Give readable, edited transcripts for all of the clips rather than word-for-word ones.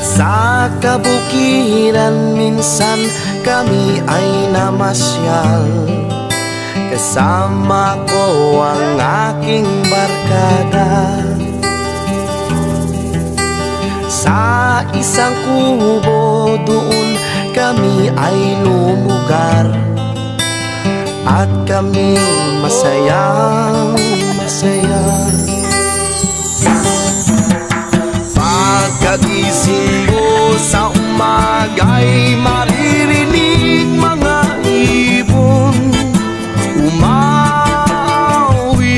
Sa kabukiran minsan kami ay namasyal, kasama ko ang aking barkada. Sa isang kubo doon kami ay lumugar, at kami masayang masaya. Pagkagising mo sa umaga'y maririnig mga ibon umawi.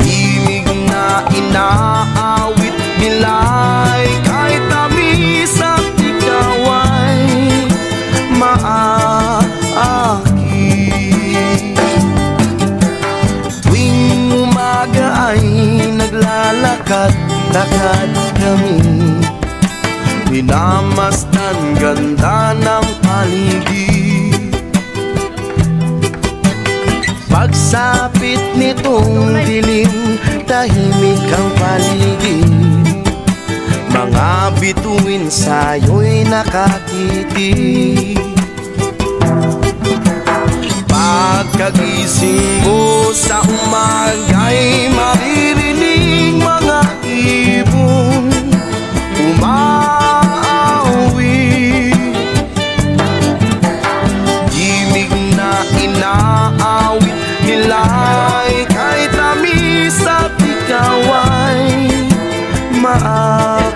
Himig na inaawit nila'y kahit tamis at ikaw ay maaki. Tuwing umaga ay naglalakad-lakad kami, minamasdan ganda ng paligid. Pagsapit nitong dilim, tahimik ang paligid. Mga bituin sa'yo'y nakatitig. Pagkagising mo sa umaga'y maririnig mga ibon umawi. Himig na inaawit nila'y kahit tamis at ikaw ay maaki.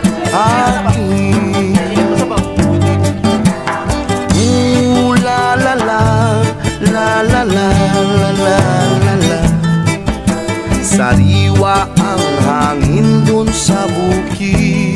La la la, la la la la la la la. Sariwa ang hangin dun sa bukid.